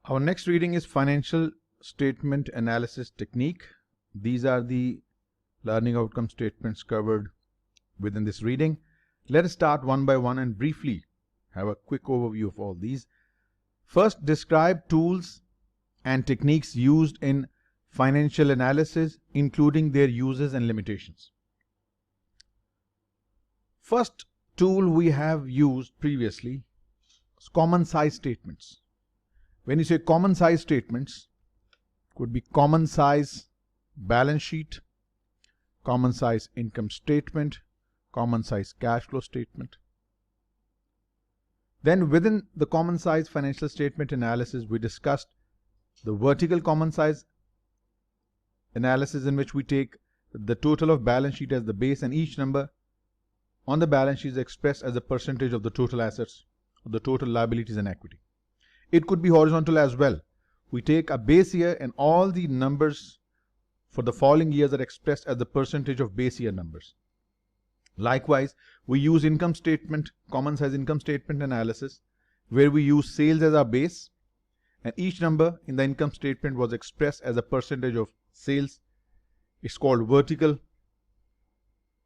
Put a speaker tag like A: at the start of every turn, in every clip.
A: Our next reading is Financial Statement Analysis Technique. These are the learning outcome statements covered within this reading. Let us start one by one and briefly have a quick overview of all these. First, describe tools and techniques used in financial analysis, including their uses and limitations. First tool we have used previously is common size statements. When you say common size statements, could be common size balance sheet, common size income statement, common size cash flow statement. Then within the common size financial statement analysis, we discussed the vertical common size analysis, in which we take the total of balance sheet as the base, and each number on the balance sheet is expressed as a percentage of the total assets, or the total liabilities and equity. It could be horizontal as well. We take a base year and all the numbers for the following years are expressed as the percentage of base year numbers. Likewise, we use income statement, common size income statement analysis, where we use sales as our base, and each number in the income statement was expressed as a percentage of sales. It's called vertical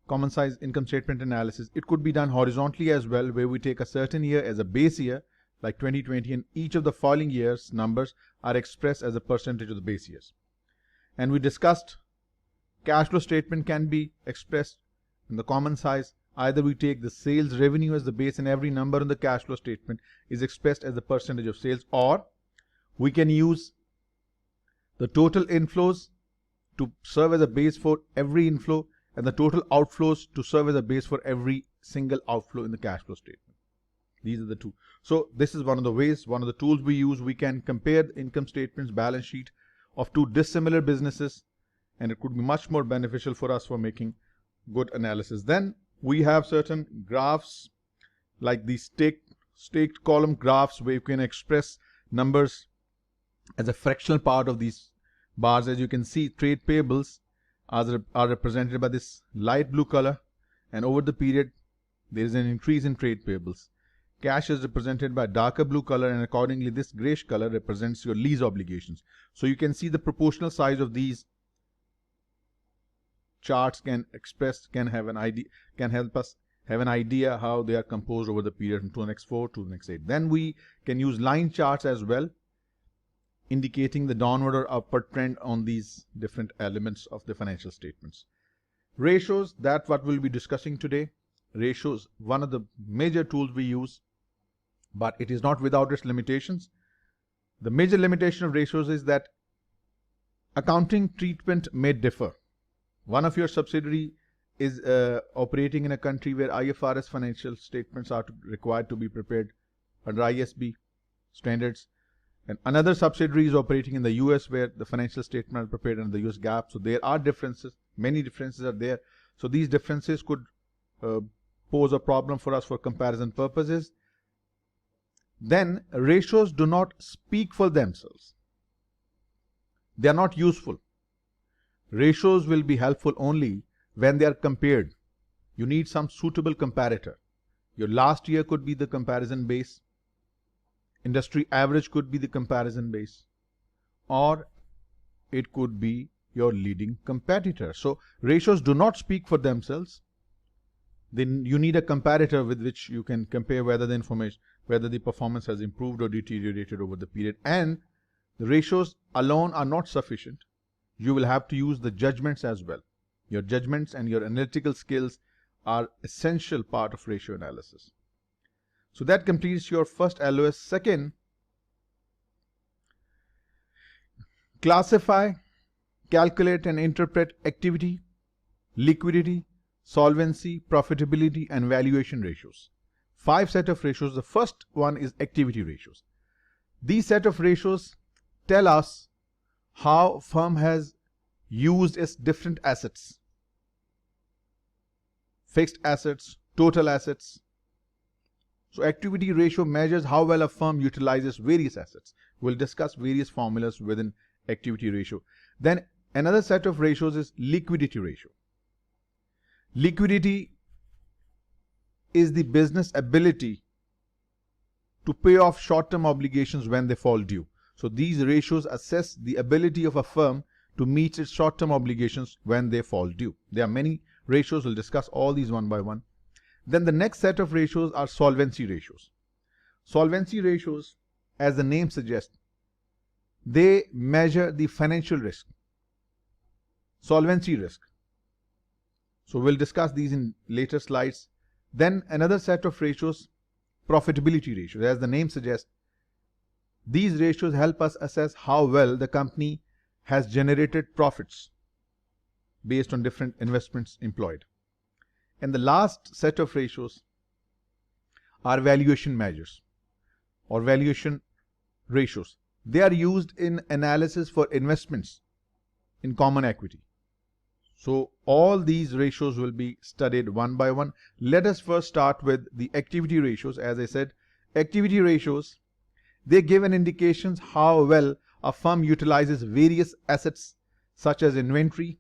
A: common size income statement analysis. It could be done horizontally as well, where we take a certain year as a base year, like 2020, and each of the following years numbers are expressed as a percentage of the base years. And we discussed cash flow statement can be expressed in the common size. Either we take the sales revenue as the base and every number in the cash flow statement is expressed as the percentage of sales, or we can use the total inflows to serve as a base for every inflow and the total outflows to serve as a base for every single outflow in the cash flow statement. These are the two. So this is one of the ways, one of the tools we use. We can compare the income statements, balance sheet of two dissimilar businesses, and it could be much more beneficial for us for making good analysis. Then we have certain graphs like these staked column graphs, where you can express numbers as a fractional part of these bars. As you can see, trade payables are represented by this light blue color, and over the period there is an increase in trade payables. Cash is represented by darker blue color, and accordingly this grayish color represents your lease obligations. So you can see the proportional size of these charts can help us have an idea how they are composed over the period from 2x4 to the next 8. Then we can use line charts as well, indicating the downward or upward trend on these different elements of the financial statements. Ratios, that's what we'll be discussing today. Ratios, one of the major tools we use, but it is not without its limitations. The major limitation of ratios is that accounting treatment may differ. One of your subsidiary is operating in a country where IFRS financial statements are required to be prepared under IASB standards, and another subsidiary is operating in the US, where the financial statements are prepared under the US GAAP. So there are differences, many differences are there. So these differences could pose a problem for us for comparison purposes. Then ratios do not speak for themselves. They are not useful. Ratios will be helpful only when they are compared. You need some suitable comparator. Your last year could be the comparison base. Industry average could be the comparison base, or it could be your leading competitor. So ratios do not speak for themselves. Then you need a comparator with which you can compare whether the information, whether the performance has improved or deteriorated over the period. And the ratios alone are not sufficient. You will have to use the judgments as well. Your judgments and your analytical skills are essential part of ratio analysis. So that completes your first LOS. Second, classify, calculate and interpret activity, liquidity, solvency, profitability and valuation ratios. 5 set of ratios. The first one is activity ratios. These set of ratios tell us how firm has used its different assets, fixed assets, total assets. So activity ratio measures how well a firm utilizes various assets. We'll discuss various formulas within activity ratio. Then another set of ratios is liquidity ratio. Liquidity is the business ability to pay off short-term obligations when they fall due. So these ratios assess the ability of a firm to meet its short-term obligations when they fall due. There are many ratios. We'll discuss all these one by one. Then the next set of ratios are solvency ratios. Solvency ratios, as the name suggests, they measure the financial risk, solvency risk. So we'll discuss these in later slides. Then another set of ratios, profitability ratios. As the name suggests, these ratios help us assess how well the company has generated profits based on different investments employed. And the last set of ratios are valuation measures or valuation ratios. They are used in analysis for investments in common equity. So all these ratios will be studied one by one. Let us first start with the activity ratios. As I said, activity ratios, they give an indication how well a firm utilizes various assets such as inventory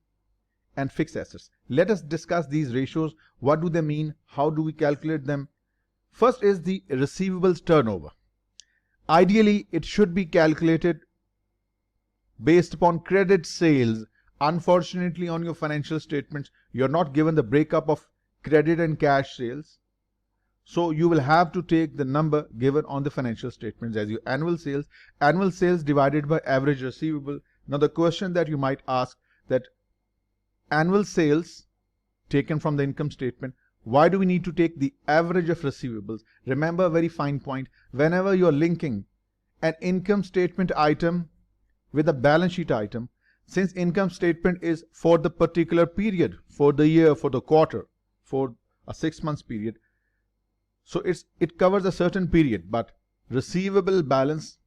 A: and fixed assets. Let us discuss these ratios. What do they mean? How do we calculate them? First is the receivables turnover. Ideally, it should be calculated based upon credit sales. Unfortunately, on your financial statements, you're not given the breakup of credit and cash sales. So you will have to take the number given on the financial statements as your annual sales divided by average receivable. Now the question that you might ask, that annual sales taken from the income statement, why do we need to take the average of receivables? Remember a very fine point. Whenever you are linking an income statement item with a balance sheet item, since income statement is for the particular period, for the year, for the quarter, for a 6 months period, so it covers a certain period, but receivable balance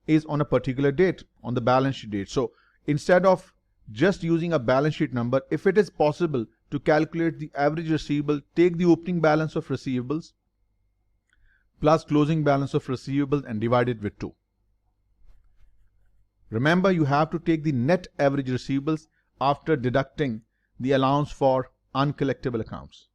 A: is on a particular date, on the balance sheet date. So instead of just using a balance sheet number, if it is possible to calculate the average receivable, take the opening balance of receivables plus closing balance of receivables and divide it with 2. Remember, you have to take the net average receivables after deducting the allowance for uncollectible accounts.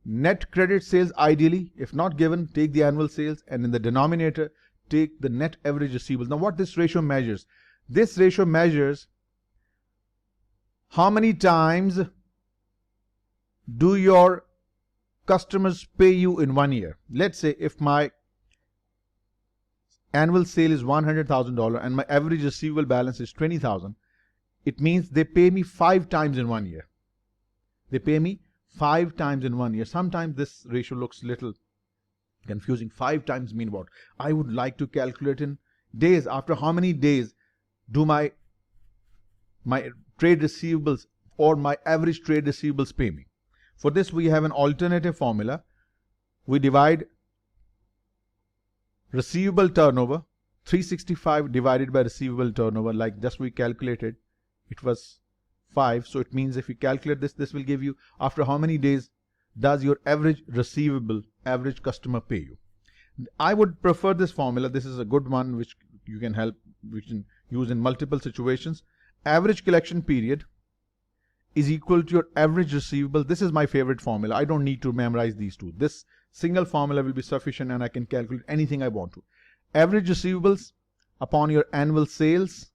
A: Net credit sales ideally, if not given, take the annual sales, and in the denominator, take the net average receivables. Now what this ratio measures? This ratio measures how many times do your customers pay you in 1 year. Let's say if my annual sale is $100,000 and my average receivable balance is $20,000, it means they pay me 5 times in 1 year. They pay me 5 times in 1 year. Sometimes this ratio looks little confusing. 5 times mean what? I would like to calculate in days. After how many days do my trade receivables or my average trade receivables pay me? For this, we have an alternative formula. We divide receivable turnover, 365 divided by receivable turnover, like just we calculated, it was 5. So it means if you calculate this will give you after how many days does your average receivable, average customer pay you. I would prefer this formula. This is a good one which you can use in multiple situations. Average collection period is equal to your average receivable. This is my favorite formula. I don't need to memorize these two. This single formula will be sufficient and I can calculate anything I want to. Average receivables upon your annual sales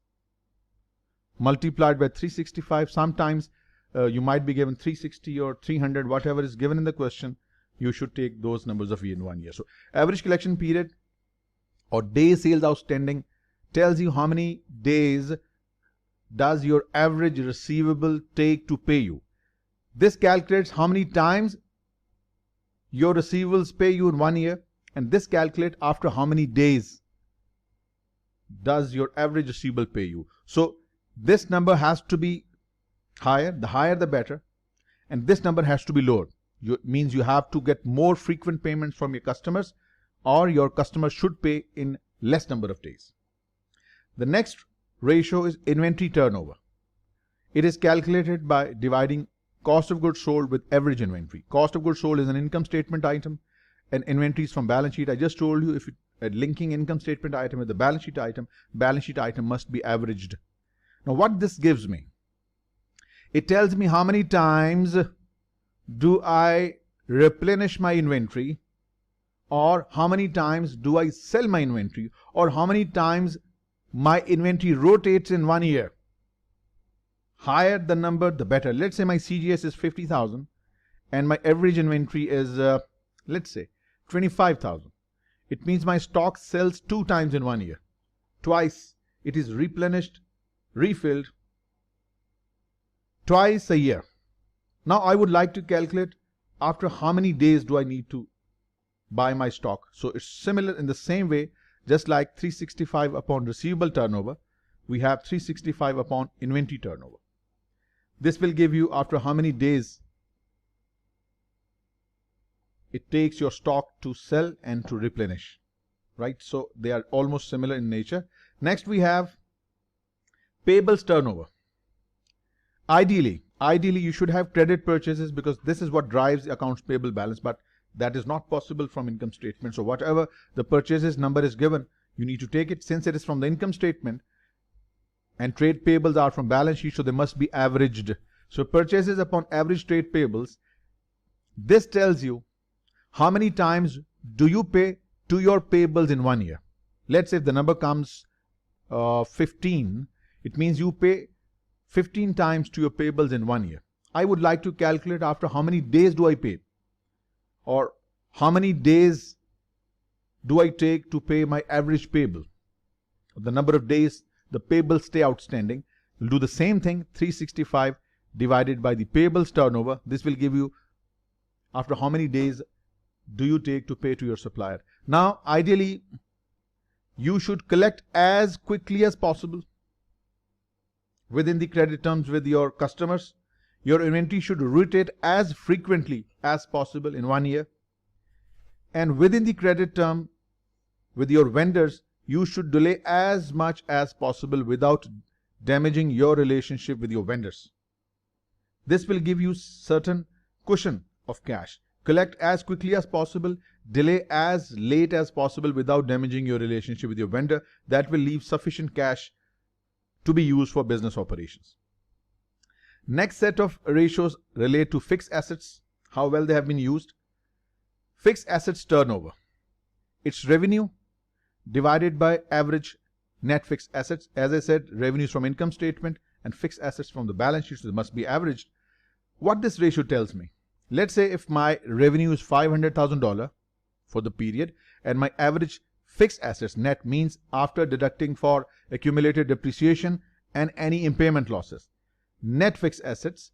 A: multiplied by 365. Sometimes you might be given 360 or 300, whatever is given in the question. You should take those numbers of in 1 year. So average collection period or day sales outstanding tells you how many days does your average receivable take to pay you. This calculates how many times your receivables pay you in 1 year, and this calculates after how many days does your average receivable pay you. So this number has to be higher. The higher the better, and this number has to be lower. It means you have to get more frequent payments from your customers, or your customers should pay in less number of days. The next ratio is inventory turnover. It is calculated by dividing cost of goods sold with average inventory. Cost of goods sold is an income statement item and inventory is from balance sheet. I just told you, if linking income statement item with the balance sheet item must be averaged. Now what this gives me? It tells me how many times do I replenish my inventory or how many times do I sell my inventory, or how many times my inventory rotates in 1 year. Higher the number, the better. Let's say my CGS is 50,000 and my average inventory is, let's say, 25,000. It means my stock sells 2 times in 1 year. Twice it is replenished, refilled twice a year. Now I would like to calculate after how many days do I need to buy my stock. So it's similar in the same way, just like 365 upon receivable turnover, we have 365 upon inventory turnover. This will give you after how many days it takes your stock to sell and to replenish, right? So they are almost similar in nature. Next we have payables turnover. Ideally you should have credit purchases, because this is what drives the accounts payable balance, but that is not possible from income statement. So whatever the purchases number is given, you need to take it. Since it is from the income statement and trade payables are from balance sheet, so they must be averaged. So purchases upon average trade payables, this tells you how many times do you pay to your payables in 1 year. Let's say if the number comes 15, it means you pay 15 times to your payables in 1 year. I would like to calculate after how many days do I pay, or how many days do I take to pay my average payable, the number of days the payables stay outstanding. We'll do the same thing, 365 divided by the payables turnover. This will give you after how many days do you take to pay to your supplier. Now ideally you should collect as quickly as possible within the credit terms with your customers. Your inventory should rotate as frequently as possible in 1 year, and within the credit term with your vendors, you should delay as much as possible without damaging your relationship with your vendors. This will give you certain cushion of cash. Collect as quickly as possible, delay as late as possible without damaging your relationship with your vendor. That will leave sufficient cash to be used for business operations. Next set of ratios relate to fixed assets, how well they have been used. Fixed assets turnover. It's revenue divided by average net fixed assets. As I said, revenues from income statement and fixed assets from the balance sheet, so they must be averaged. What this ratio tells me, let's say if my revenue is $500,000 for the period and my average fixed assets net, means after deducting for accumulated depreciation and any impairment losses, net fixed assets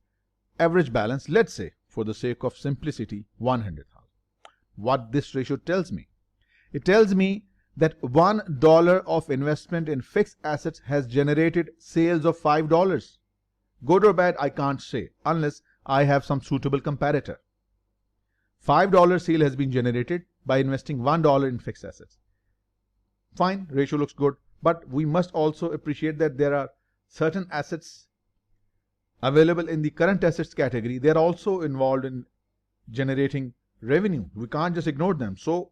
A: average balance, let's say for the sake of simplicity, 100,000. What this ratio tells me? It tells me that $1 of investment in fixed assets has generated sales of $5. Good or bad, I can't say unless I have some suitable comparator. $5 sale has been generated by investing $1 in fixed assets. Fine, ratio looks good, but we must also appreciate that there are certain assets available in the current assets category. They are also involved in generating revenue. We can't just ignore them. So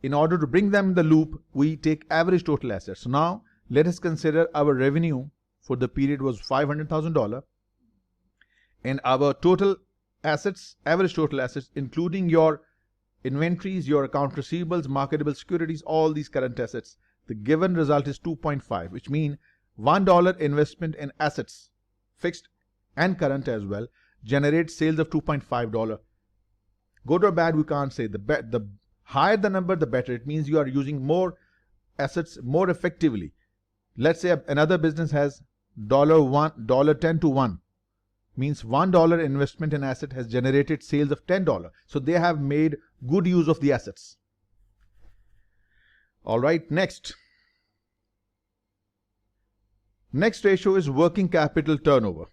A: in order to bring them in the loop, we take average total assets. So now let us consider our revenue for the period was $500,000 and our total assets, average total assets, including your inventories, your account receivables, marketable securities, all these current assets, the given result is 2.5, which means $1 investment in assets, fixed and current as well, generates sales of $2.5. Good or bad, we can't say. The higher the number, the better. It means you are using more assets more effectively. Let's say another business has $10 to 1. Means $1 investment in asset has generated sales of $10. So they have made good use of the assets. All right, next ratio is working capital turnover.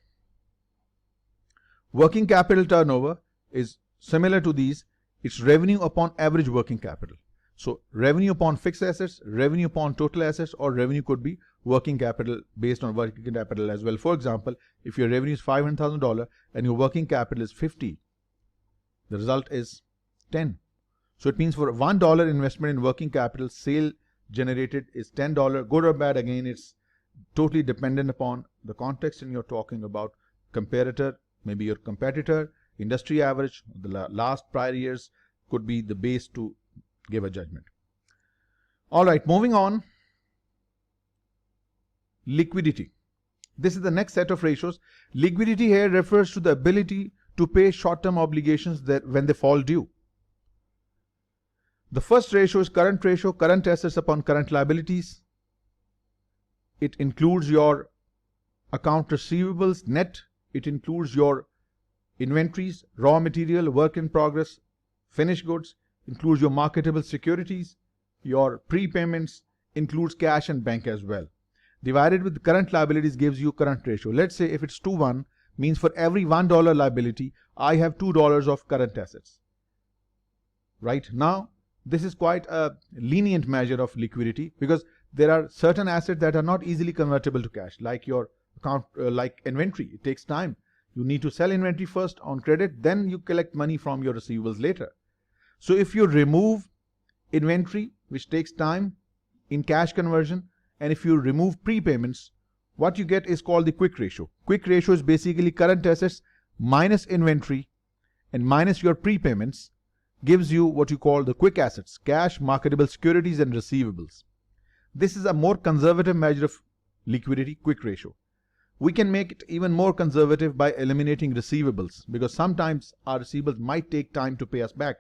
A: Working capital turnover is similar to these. It's revenue upon average working capital. So revenue upon fixed assets, revenue upon total assets, or revenue could be working capital based on working capital as well. For example, if your revenue is $500,000 and your working capital is 50, the result is 10. So it means for $1 investment in working capital, sale generated is $10. Good or bad, again, it's totally dependent upon the context, and you're talking about comparator, maybe your competitor, industry average, the last prior years could be the base to give a judgment. All right, moving on. Liquidity. This is the next set of ratios. Liquidity here refers to the ability to pay short-term obligations that when they fall due. The first ratio is current ratio, current assets upon current liabilities. It includes your account receivables net. It includes your inventories, raw material, work in progress, finished goods, includes your marketable securities, your prepayments, includes cash and bank as well. Divided with the current liabilities gives you current ratio. Let's say if it's 2:1, means for every $1 liability, I have $2 of current assets. Right now, this is quite a lenient measure of liquidity because there are certain assets that are not easily convertible to cash, like your account, like inventory. It takes time. You need to sell inventory first on credit, then you collect money from your receivables later. So if you remove inventory, which takes time in cash conversion, and if you remove prepayments, what you get is called the quick ratio. Quick ratio is basically current assets minus inventory and minus your prepayments gives you what you call the quick assets, cash, marketable securities and receivables. This is a more conservative measure of liquidity, quick ratio. We can make it even more conservative by eliminating receivables because sometimes our receivables might take time to pay us back.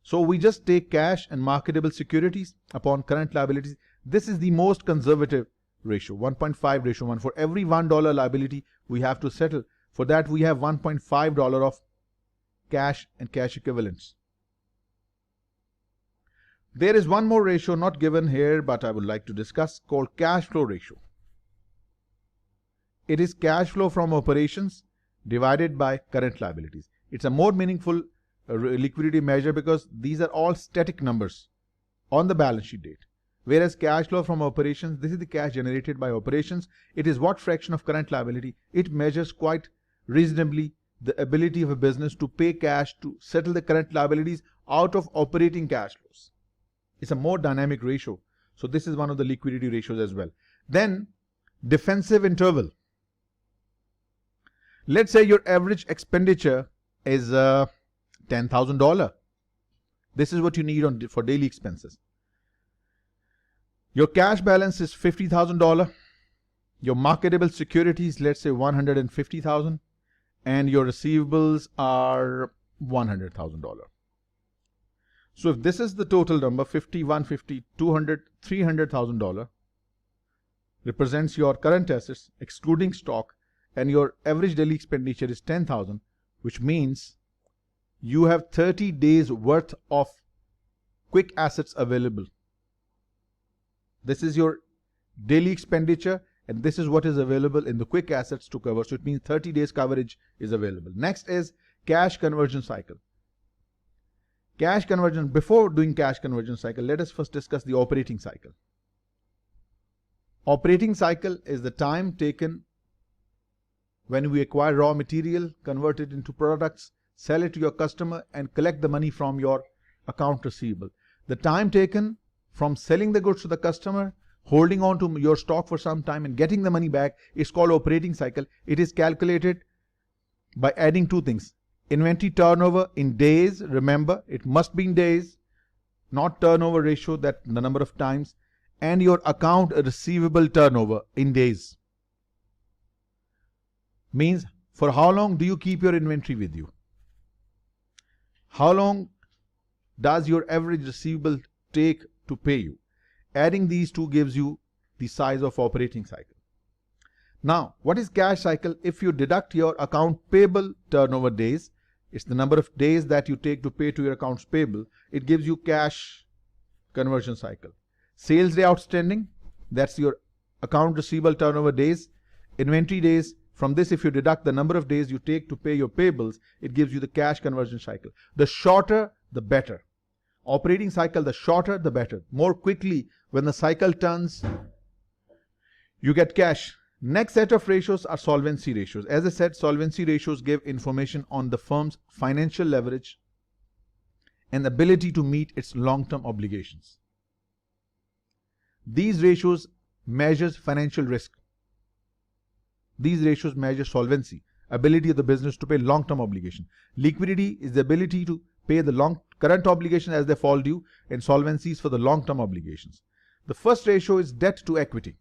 A: So we just take cash and marketable securities upon current liabilities. This is the most conservative ratio, 1.5 ratio 1. For every $1 liability we have to settle, for that we have $1.5 of cash and cash equivalents. There is one more ratio not given here but I would like to discuss called cash flow ratio. It is cash flow from operations divided by current liabilities. It's a more meaningful liquidity measure because these are all static numbers on the balance sheet date. Whereas cash flow from operations, this is the cash generated by operations. It is what fraction of current liability. It measures quite reasonably the ability of a business to pay cash to settle the current liabilities out of operating cash flows. It's a more dynamic ratio. So this is one of the liquidity ratios as well. Then defensive interval. Let's say your average expenditure is $10,000. This is what you need for daily expenses. Your cash balance is $50,000. Your marketable securities, let's say $150,000, and your receivables are $100,000. So if this is the total number, 50, 150, 200, $300,000 represents your current assets excluding stock, and your average daily expenditure is 10,000, which means you have 30 days worth of quick assets available. This is your daily expenditure and this is what is available in the quick assets to cover. So it means 30 days coverage is available. Next is cash conversion cycle. Cash conversion, before doing cash conversion cycle, let us first discuss the operating cycle. Operating cycle is the time taken when we acquire raw material, convert it into products, sell it to your customer and collect the money from your account receivable. The time taken from selling the goods to the customer, holding on to your stock for some time and getting the money back is called operating cycle. It is calculated by adding two things. Inventory turnover in days, remember it must be in days, not turnover ratio, that the number of times, and your account receivable turnover in days. Means for how long do you keep your inventory with you? How long does your average receivable take to pay you? Adding these two gives you the size of operating cycle. Now, what is cash cycle? If you deduct your account payable turnover days, it's the number of days that you take to pay to your accounts payable, it gives you cash conversion cycle. Sales day outstanding, that's your account receivable turnover days. Inventory days, from this if you deduct the number of days you take to pay your payables, it gives you the cash conversion cycle. The shorter, the better. Operating cycle, the shorter, the better. More quickly, when the cycle turns, you get cash. Next set of ratios are solvency ratios. As I said, solvency ratios give information on the firm's financial leverage and ability to meet its long-term obligations. These ratios measures financial risk. These ratios measure solvency, ability of the business to pay long-term obligation. Liquidity is the ability to pay the current obligations as they fall due, and solvencies for the long-term obligations. The first ratio is debt to equity.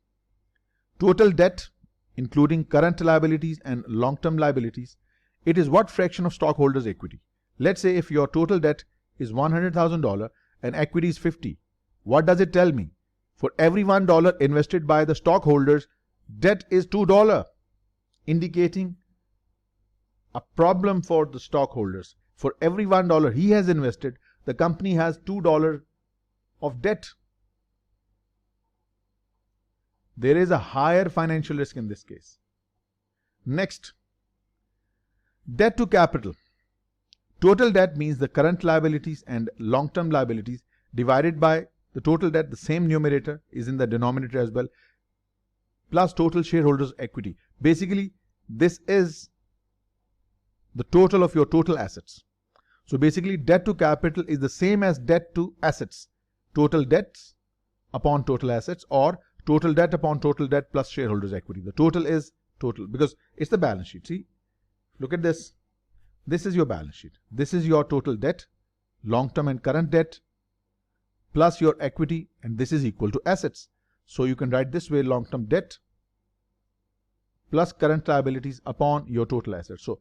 A: Total debt, including current liabilities and long-term liabilities, it is what fraction of stockholders' equity. Let's say if your total debt is $100,000 and equity is 50. What does it tell me? For every $1 invested by the stockholders, debt is $2, indicating a problem for the stockholders. For every $1 he has invested, the company has $2 of debt. There is a higher financial risk in this case. Next, debt to capital. Total debt means the current liabilities and long-term liabilities divided by the total debt. The same numerator is in the denominator as well, plus total shareholders' equity. Basically, this is the total of your total assets. So basically, debt to capital is the same as debt to assets. Total debts upon total assets, or total debt upon total debt plus shareholders' equity. The total is total because it's the balance sheet. See, look at this. This is your balance sheet. This is your total debt, long-term and current debt, plus your equity, and this is equal to assets. So you can write this way: long-term debt plus current liabilities upon your total assets. So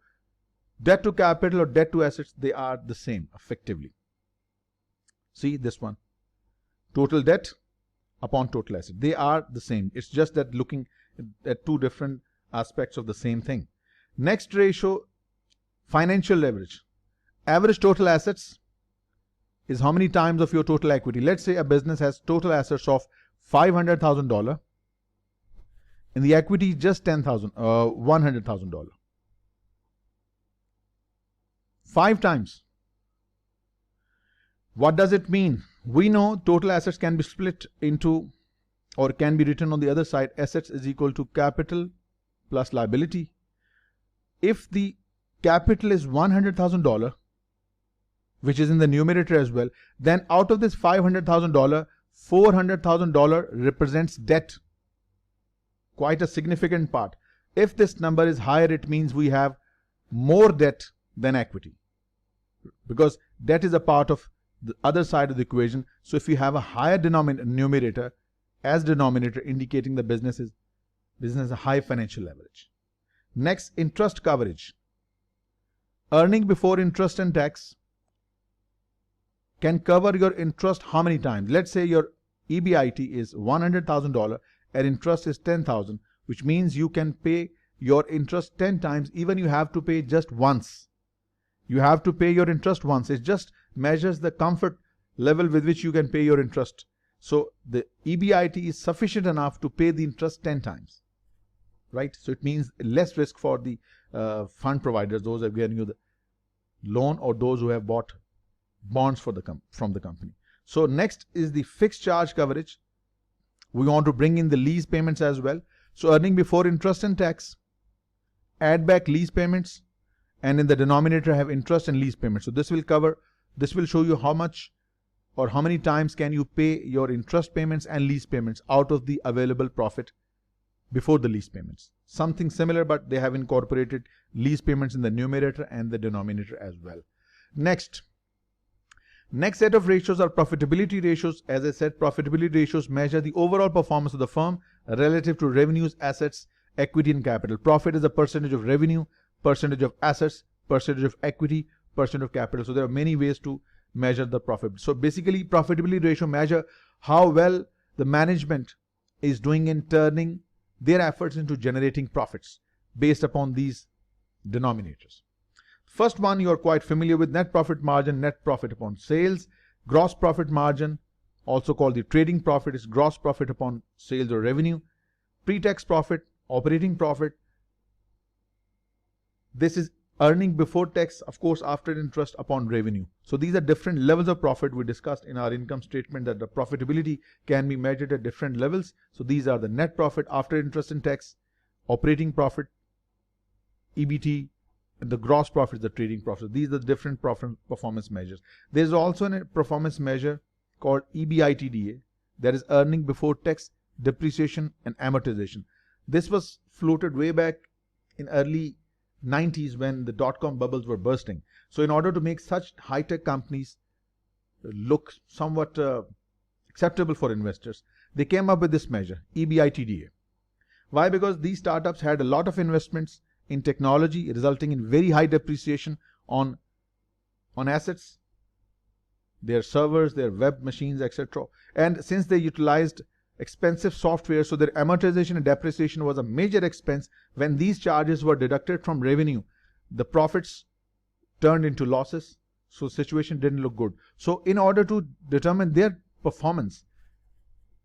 A: debt to capital or debt to assets, they are the same effectively. See this one, total debt upon total asset. They are the same. It's just that looking at two different aspects of the same thing. Next ratio, financial leverage. Average total assets is how many times of your total equity. Let's say a business has total assets of $500,000 and the equity is just $100,000. 5 times. What does it mean? We know total assets can be split into, or can be written on the other side, assets is equal to capital plus liability. If the capital is $100,000, which is in the numerator as well, then out of this $500,000, $400,000 represents debt. Quite a significant part. If this number is higher, it means we have more debt than equity, because debt is a part of the other side of the equation. So if you have a higher numerator as denominator, indicating the business has a high financial leverage. Next, interest coverage. Earning before interest and tax can cover your interest how many times? Let's say your EBIT is $100,000 and interest is $10,000, which means you can pay your interest 10 times. Even you have to pay just once. You have to pay your interest once. It just measures the comfort level with which you can pay your interest. So the EBIT is sufficient enough to pay the interest 10 times, right? So it means less risk for the fund providers, those who have given you the loan or those who have bought bonds from the company. So next is the fixed charge coverage. We want to bring in the lease payments as well. So earning before interest and tax, add back lease payments, and in the denominator have interest and lease payments. So this will show you how much or how many times can you pay your interest payments and lease payments out of the available profit before the lease payments. Something similar, but they have incorporated lease payments in the numerator and the denominator as well. Next set of ratios are profitability ratios. As I said, profitability ratios measure the overall performance of the firm relative to revenues, assets, equity and capital. Profit is a percentage of revenue, percentage of assets, percentage of equity, percent of capital. So there are many ways to measure the profit. So basically, profitability ratio measure how well the management is doing in turning their efforts into generating profits based upon these denominators. First one you are quite familiar with: net profit margin, net profit upon sales. Gross profit margin, also called the trading profit, is gross profit upon sales or revenue. Pre-tax profit, operating profit. This is earning before tax, of course, after interest upon revenue. So these are different levels of profit. We discussed in our income statement that the profitability can be measured at different levels. So these are the net profit after interest and tax, operating profit, EBT, and the gross profit is the trading profit. These are the different performance measures. There is also a performance measure called EBITDA, that is earning before tax, depreciation and amortization. This was floated way back in early 90s when the dot-com bubbles were bursting. So in order to make such high-tech companies look somewhat acceptable for investors, they came up with this measure, EBITDA. Why? Because these startups had a lot of investments in technology, resulting in very high depreciation on assets, their servers, their web machines, etc. And since they utilized expensive software, so their amortization and depreciation was a major expense. When these charges were deducted from revenue, the profits turned into losses, so situation didn't look good. So in order to determine their performance,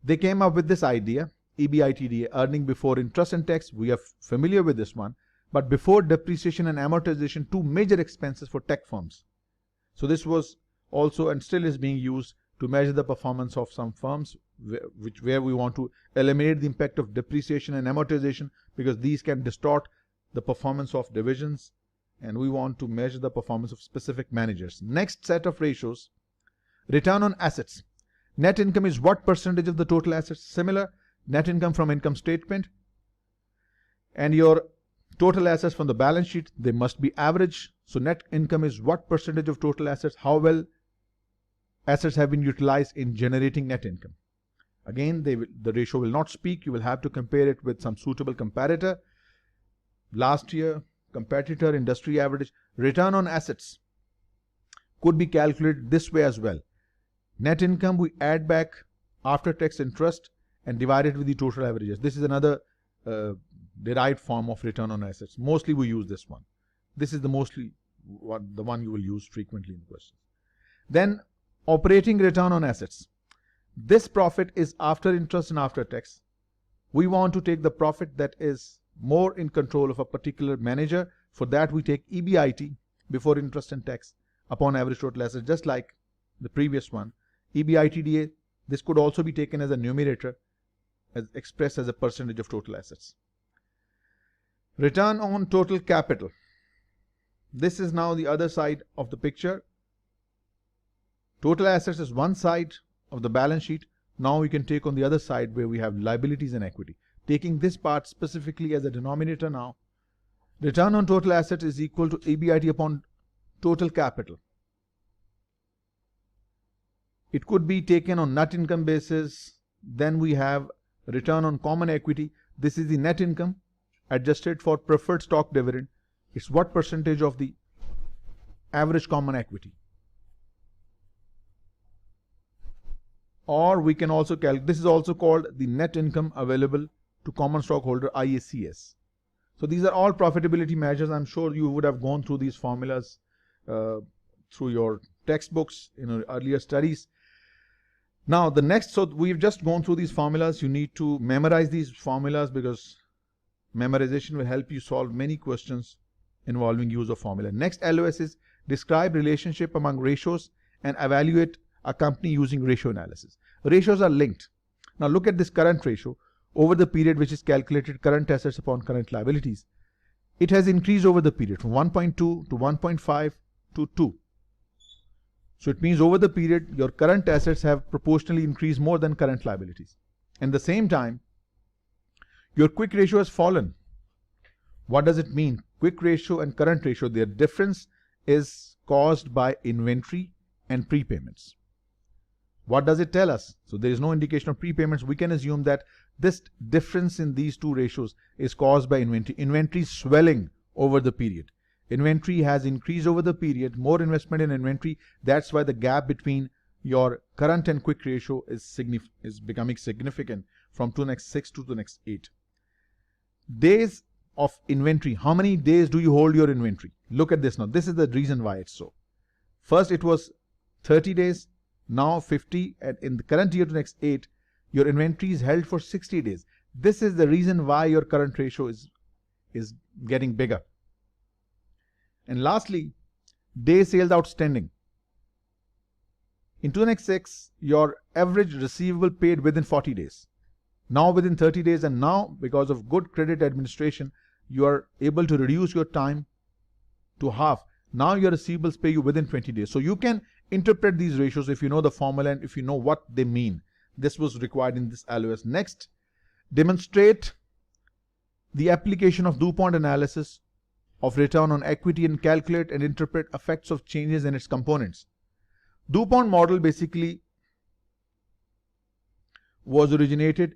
A: they came up with this idea, EBITDA, earning before interest and tax. We are familiar with this one, but before depreciation and amortization, two major expenses for tech firms. So this was also and still is being used to measure the performance of some firms where we want to eliminate the impact of depreciation and amortization, because these can distort the performance of divisions, and we want to measure the performance of specific managers. Next set of ratios, return on assets. Net income is what percentage of the total assets? Similar, net income from income statement and your total assets from the balance sheet, they must be average. So net income is what percentage of total assets, how well assets have been utilized in generating net income. Again, the ratio will not speak. You will have to compare it with some suitable comparator. Last year, competitor, industry average. Return on assets could be calculated this way as well. Net income, we add back after tax interest and divide it with the total averages. This is another derived form of return on assets. Mostly we use this one. This is the one you will use frequently in questions. Then operating return on assets. This profit is after interest and after tax. We want to take the profit that is more in control of a particular manager. For that we take EBIT, before interest and tax, upon average total assets, just like the previous one. EBITDA, this could also be taken as a numerator, as expressed as a percentage of total assets. Return on total capital. This is now the other side of the picture. Total assets is one side of the balance sheet. Now we can take on the other side where we have liabilities and equity. Taking this part specifically as a denominator now, return on total assets is equal to EBIT upon total capital. It could be taken on net income basis. Then we have return on common equity. This is the net income adjusted for preferred stock dividend. It's what percentage of the average common equity. Or we can also calculate, this is also called the net income available to common stockholder, IACS. So these are all profitability measures. I'm sure you would have gone through these formulas through your textbooks in your earlier studies. Now the next, so we've just gone through these formulas. You need to memorize these formulas because memorization will help you solve many questions involving use of formula. Next LOS is describe relationship among ratios and evaluate a company using ratio analysis. Ratios are linked. Now look at this current ratio over the period, which is calculated current assets upon current liabilities. It has increased over the period from 1.2 to 1.5 to 2. So it means over the period your current assets have proportionally increased more than current liabilities. At the same time, your quick ratio has fallen. What does it mean? Quick ratio and current ratio, their difference is caused by inventory and prepayments. What does it tell us? So there is no indication of prepayments. We can assume that this difference in these two ratios is caused by inventory. Inventory swelling over the period. Inventory has increased over the period, more investment in inventory. That's why the gap between your current and quick ratio is becoming significant from 2:6 to 2:8. Days of inventory. How many days do you hold your inventory? Look at this now. This is the reason why it's so. First it was 30 days, now 50, and in the current year to next 8, your inventory is held for 60 days. This is the reason why your current ratio is getting bigger. And lastly, day sales outstanding. In 2:6, your average receivable paid within 40 days. Now within 30 days, and now because of good credit administration, you are able to reduce your time to half. Now your receivables pay you within 20 days. So you can interpret these ratios if you know the formula and if you know what they mean. This was required in this LOS. Next, demonstrate the application of DuPont analysis of return on equity and calculate and interpret effects of changes in its components. DuPont model basically was originated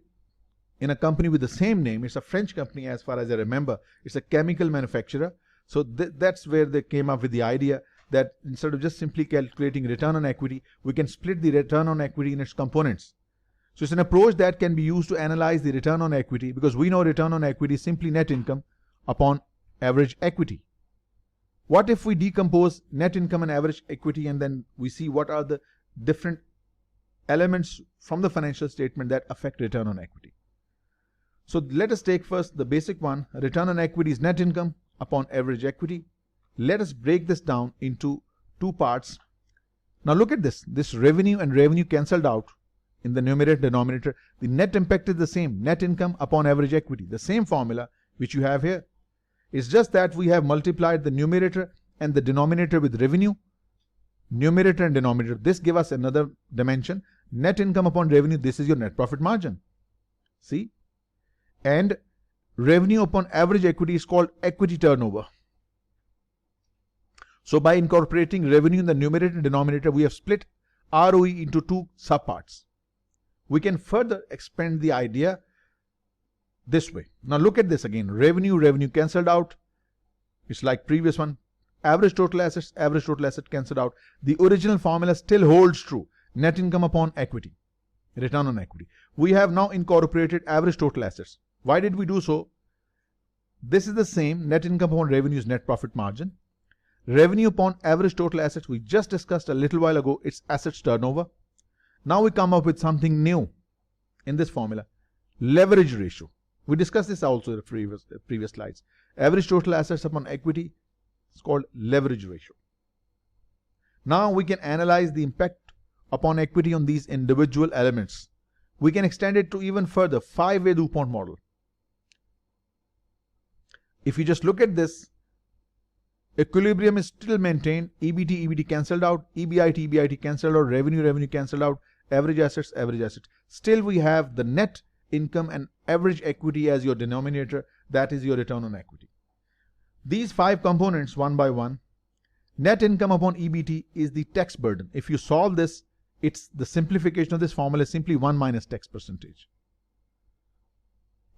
A: in a company with the same name. It's a French company as far as I remember. It's a chemical manufacturer. So that's where they came up with the idea that instead of just simply calculating return on equity, we can split the return on equity in its components. So it's an approach that can be used to analyze the return on equity, because we know return on equity is simply net income upon average equity. What if we decompose net income and average equity, and then we see what are the different elements from the financial statement that affect return on equity? So let us take first the basic one. Return on equity is net income upon average equity. Let us break this down into two parts. Now look at this. This revenue and revenue cancelled out in the numerator denominator. The net impact is the same. Net income upon average equity. The same formula which you have here. It's just that we have multiplied the numerator and the denominator with revenue. Numerator and denominator. This gives us another dimension. Net income upon revenue. This is your net profit margin. See? And revenue upon average equity is called equity turnover. So by incorporating revenue in the numerator and denominator, we have split ROE into two subparts. We can further expand the idea this way. Now look at this again. Revenue cancelled out. It's like previous one. Average total assets cancelled out. The original formula still holds true. Net income upon equity. Return on equity. We have now incorporated average total assets. Why did we do so? This is the same. Net income upon revenue is net profit margin. Revenue upon average total assets, we just discussed a little while ago, it's assets turnover. Now we come up with something new in this formula. Leverage ratio. We discussed this also in the previous slides. Average total assets upon equity is called leverage ratio. Now we can analyze the impact upon equity on these individual elements. We can extend it to even further, five-way DuPont model. If you just look at this, equilibrium is still maintained. EBT cancelled out. EBIT cancelled out. Revenue cancelled out. Average assets. Still we have the net income and average equity as your denominator. That is your return on equity. These five components one by one. Net income upon EBT is the tax burden. If you solve this, it's the simplification of this formula is simply 1 minus tax percentage.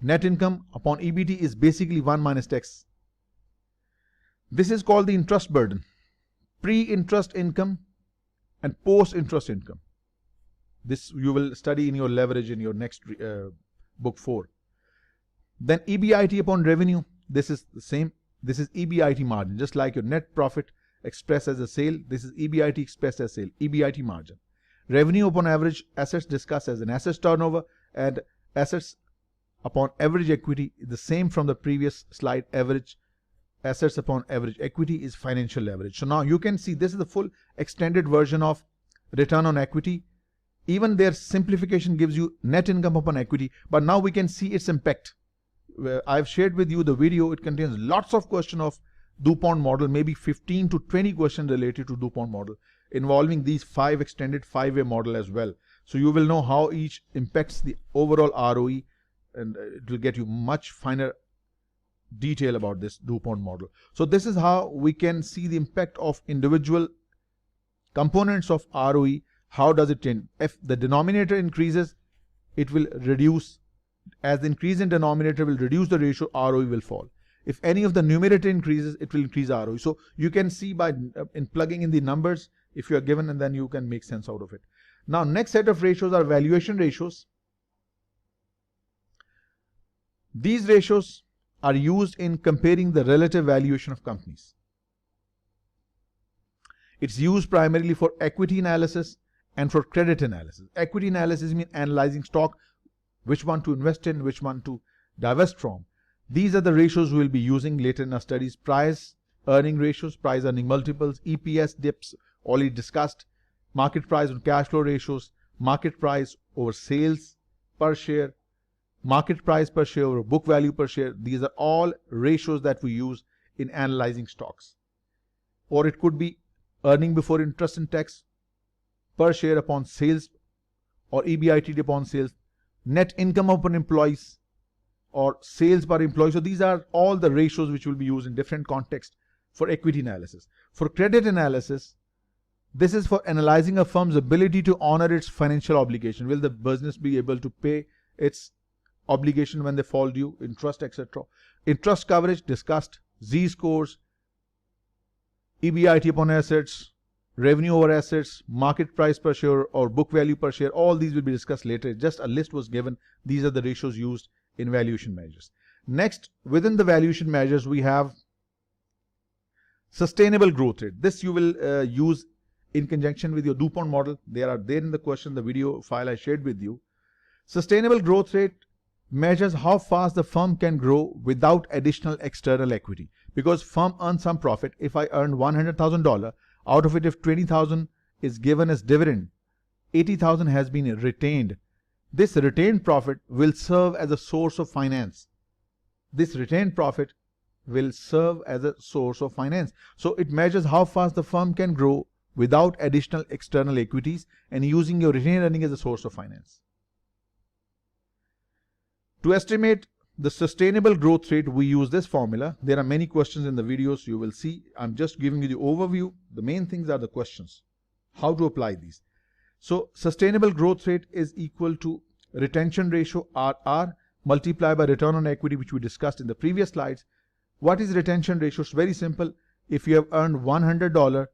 A: Net income upon EBT is basically 1 minus tax. This is called the interest burden. Pre-interest income and post-interest income. This you will study in your leverage in your next book 4. Then EBIT upon revenue. This is the same. This is EBIT margin. Just like your net profit expressed as a sale. This is EBIT expressed as sale. EBIT margin. Revenue upon average assets discussed as an assets turnover, and assets upon average equity is the same from the previous slide. Average assets upon average equity is financial leverage. So now you can see this is the full extended version of return on equity. Even their simplification gives you net income upon equity, but now we can see its impact. I've shared with you the video. It contains lots of questions of DuPont model, maybe 15 to 20 questions related to DuPont model, involving these five extended five-way model as well. So you will know how each impacts the overall ROE, and it will get you much finer detail about this DuPont model. So this is how we can see the impact of individual components of ROE. How does it change? If the denominator increases, it will reduce. As the increase in denominator will reduce the ratio, ROE will fall. If any of the numerator increases, it will increase ROE. So you can see by in plugging in the numbers if you are given, and then you can make sense out of it. Now next set of ratios are valuation ratios. These ratios are used in comparing the relative valuation of companies. It's used primarily for equity analysis and for credit analysis. Equity analysis means analyzing stock, which one to invest in, which one to divest from. These are the ratios we will be using later in our studies. Price earning ratios, price earning multiples, EPS, dips, already discussed. Market price and cash flow ratios, market price over sales per share, market price per share over book value per share. These are all ratios that we use in analyzing stocks. Or it could be earning before interest and tax per share upon sales, or EBIT upon sales, net income upon employees, or sales per employee. So these are all the ratios which will be used in different contexts for equity analysis. For credit analysis, This is for analyzing a firm's ability to honor its financial obligation. Will the business be able to pay its obligation when they fall due, interest, etc. Interest coverage discussed, Z-scores, EBIT upon assets, revenue over assets, market price per share or book value per share. All these will be discussed later. Just a list was given. These are the ratios used in valuation measures. Next, within the valuation measures, we have sustainable growth rate. This you will use in conjunction with your DuPont model. They are there in the question, the video file I shared with you. Sustainable growth rate measures how fast the firm can grow without additional external equity. Because firm earns some profit. If I earned $100,000, out of it if 20,000 is given as dividend, 80,000 has been retained. This retained profit will serve as a source of finance. This retained profit will serve as a source of finance. So it measures how fast the firm can grow without additional external equities and using your retained earning as a source of finance. To estimate the sustainable growth rate, we use this formula. There are many questions in the videos you will see. I'm just giving you the overview. The main things are the questions. How to apply these. So sustainable growth rate is equal to retention ratio RR multiplied by return on equity, which we discussed in the previous slides. What is retention ratio? It's very simple. If you have earned $100,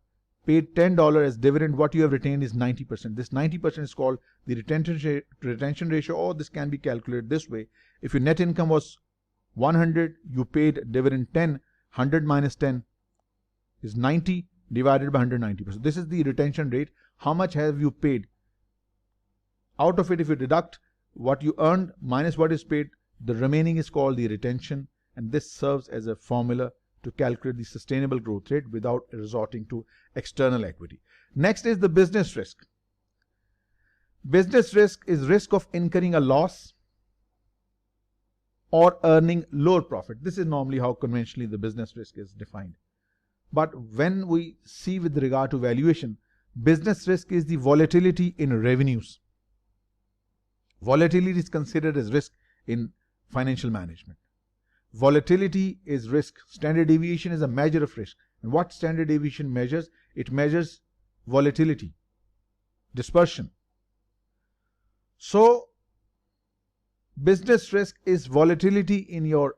A: paid $10 as dividend, what you have retained is 90%. This 90% is called the retention ratio, or this can be calculated this way. If your net income was 100, you paid dividend 10, 100 minus 10 is 90 divided by 190%. This is the retention rate. How much have you paid? Out of it, if you deduct what you earned minus what is paid, the remaining is called the retention, and this serves as a formula to calculate the sustainable growth rate without resorting to external equity. Next is the business risk. Business risk is risk of incurring a loss or earning lower profit. This is normally how conventionally the business risk is defined. But when we see with regard to valuation, business risk is the volatility in revenues. Volatility is considered as risk in financial management. Volatility is risk. Standard deviation is a measure of risk. And what standard deviation measures? It measures volatility, dispersion. So, business risk is volatility in your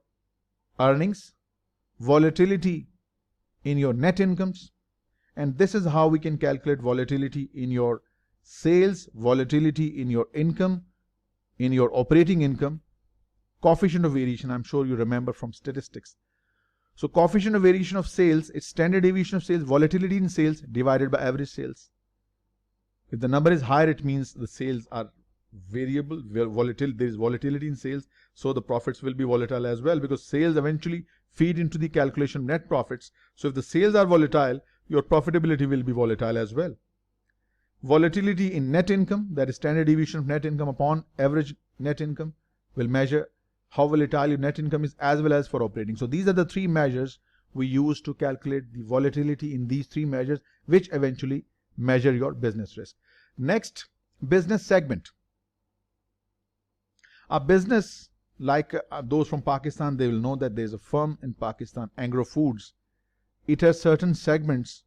A: earnings, volatility in your net incomes, and this is how we can calculate volatility in your sales, volatility in your income, in your operating income. Coefficient of variation, I'm sure you remember from statistics. So coefficient of variation of sales, it's standard deviation of sales, volatility in sales divided by average sales. If the number is higher, it means the sales are variable, volatile. There is volatility in sales, so the profits will be volatile as well, because sales eventually feed into the calculation of net profits. So if the sales are volatile, your profitability will be volatile as well. Volatility in net income, that is standard deviation of net income upon average net income, will measure how volatile your net income is as well as for operating. So these are the three measures we use to calculate the volatility in these three measures, which eventually measure your business risk. Next, business segment. A business like those from Pakistan, they will know that there is a firm in Pakistan, Agro Foods. It has certain segments,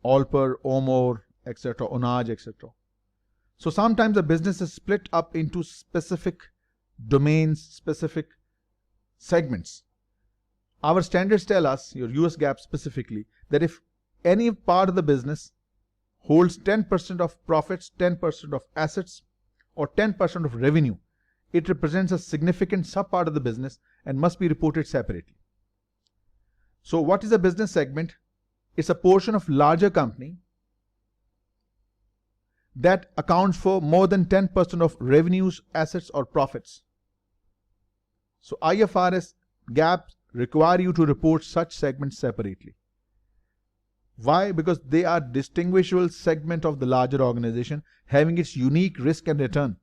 A: Alper, Omor, etc., Onaj, etc. So sometimes a business is split up into specific domains, specific segments. Our standards tell us, your US GAAP specifically, that if any part of the business holds 10% of profits, 10% of assets, or 10% of revenue, it represents a significant subpart of the business and must be reported separately. So what is a business segment? It's a portion of larger company that accounts for more than 10% of revenues, assets, or profits. So IFRS GAAP require you to report such segments separately. Why? Because they are distinguishable segment of the larger organization, having its unique risk and return.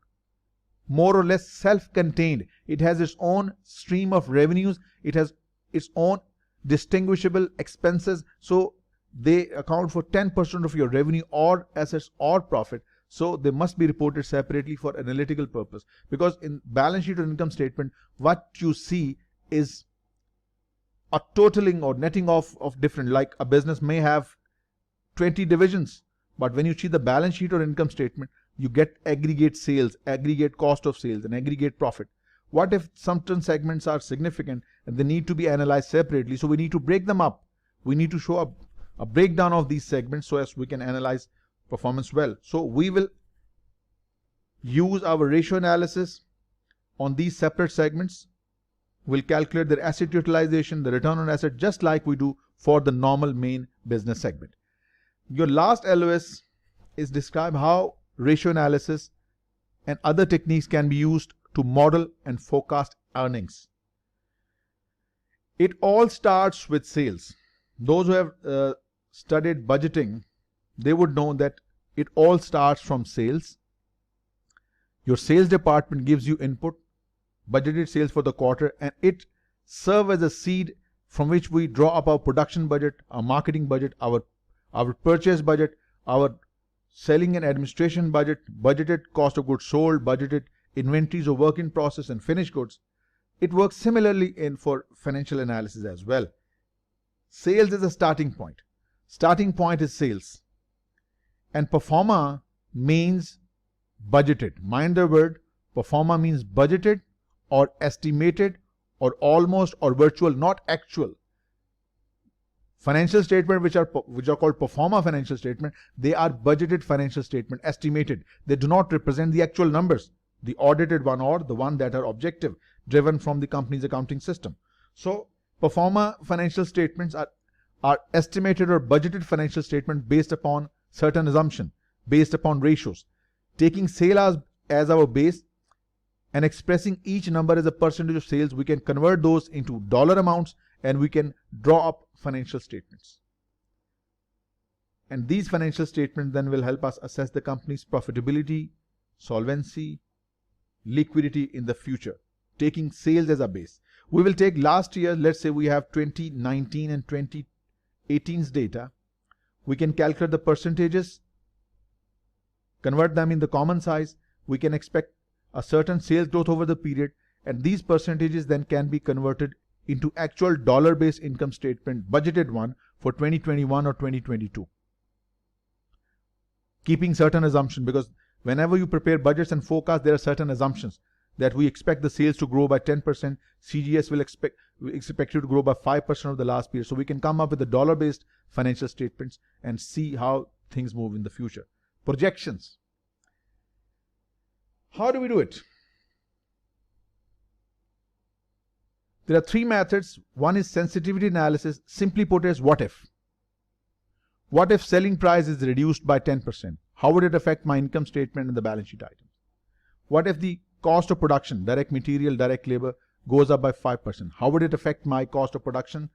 A: More or less self-contained. It has its own stream of revenues. It has its own distinguishable expenses. So they account for 10% of your revenue or assets or profit. So they must be reported separately for analytical purpose. Because in balance sheet or income statement, what you see is a totaling or netting off of different, like a business may have 20 divisions, But when you see the balance sheet or income statement, you get aggregate sales, aggregate cost of sales, and aggregate profit. What if certain segments are significant and they need to be analyzed separately? So we need to break them up. We need to show a breakdown of these segments so as we can analyze performance well. So we will use our ratio analysis on these separate segments. We'll calculate their asset utilization, the return on asset, just like we do for the normal main business segment. Your last LOS is describe how ratio analysis and other techniques can be used to model and forecast earnings. It all starts with sales. Those who have studied budgeting, they would know that it all starts from sales. Your sales department gives you input, budgeted sales for the quarter, and it serves as a seed from which we draw up our production budget, our marketing budget, our purchase budget, our selling and administration budget, budgeted cost of goods sold, budgeted inventories of work in process and finished goods. It works similarly for financial analysis as well. Sales is a starting point. Starting point is sales. And pro forma means budgeted. Mind the word, pro forma means budgeted or estimated or almost or virtual, not actual. Financial statement which are called pro forma financial statement, they are budgeted financial statement, estimated. They do not represent the actual numbers, the audited one or the one that are objective, driven from the company's accounting system. So pro forma financial statements are estimated or budgeted financial statement based upon certain assumption, based upon ratios, taking sales as our base and expressing each number as a percentage of sales. We can convert those into dollar amounts and we can draw up financial statements. And these financial statements then will help us assess the company's profitability, solvency, liquidity in the future, taking sales as a base. We will take last year, let's say we have 2019 and 2018's data. We can calculate the percentages, convert them in the common size. We can expect a certain sales growth over the period, and these percentages then can be converted into actual dollar-based income statement, budgeted one for 2021 or 2022. Keeping certain assumptions, because whenever you prepare budgets and forecasts, there are certain assumptions that we expect the sales to grow by 10%, CGS will expect you to grow by 5% of the last period. So we can come up with the dollar-based financial statements and see how things move in the future. Projections. How do we do it? There are three methods. One is sensitivity analysis, simply put as what if. What if selling price is reduced by 10%? How would it affect my income statement and the balance sheet items? What if the cost of production, direct material, direct labor, goes up by 5%? How would it affect my cost of production,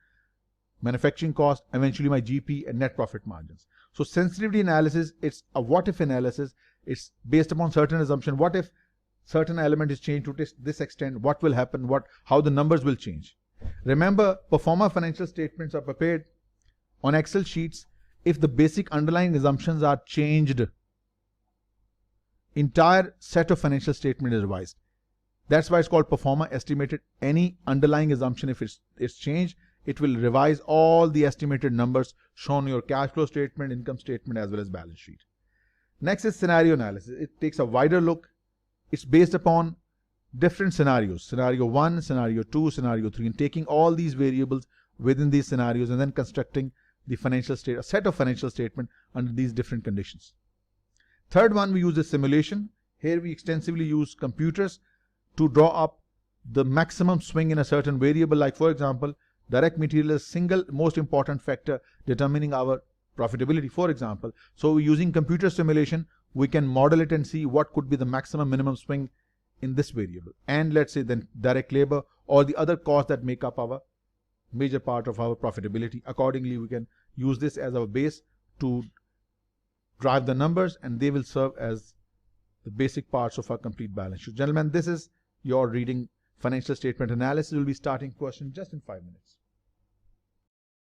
A: manufacturing cost, eventually my GP and net profit margins? So sensitivity analysis, it's a what if analysis. It's based upon certain assumption. What if certain element is changed to this extent? What will happen? How the numbers will change? Remember, pro forma financial statements are prepared on Excel sheets. If the basic underlying assumptions are changed, entire set of financial statement is revised. That's why it's called pro forma estimated. Any underlying assumption, if it's changed, it will revise all the estimated numbers shown in your cash flow statement, income statement, as well as balance sheet. Next is scenario analysis. It takes a wider look. It's based upon different scenarios. Scenario 1, scenario 2, scenario 3, and taking all these variables within these scenarios and then constructing the a set of financial statement under these different conditions. Third one, we use a simulation. Here we extensively use computers to draw up the maximum swing in a certain variable. Like for example, direct material is single most important factor determining our profitability, for example. So using computer simulation, we can model it and see what could be the maximum minimum swing in this variable. And let's say then direct labor or the other costs that make up our major part of our profitability. Accordingly, we can use this as our base to drive the numbers, and they will serve as the basic parts of our complete balance sheet. Gentlemen, this is your reading financial statement analysis. We'll be starting question just in 5 minutes.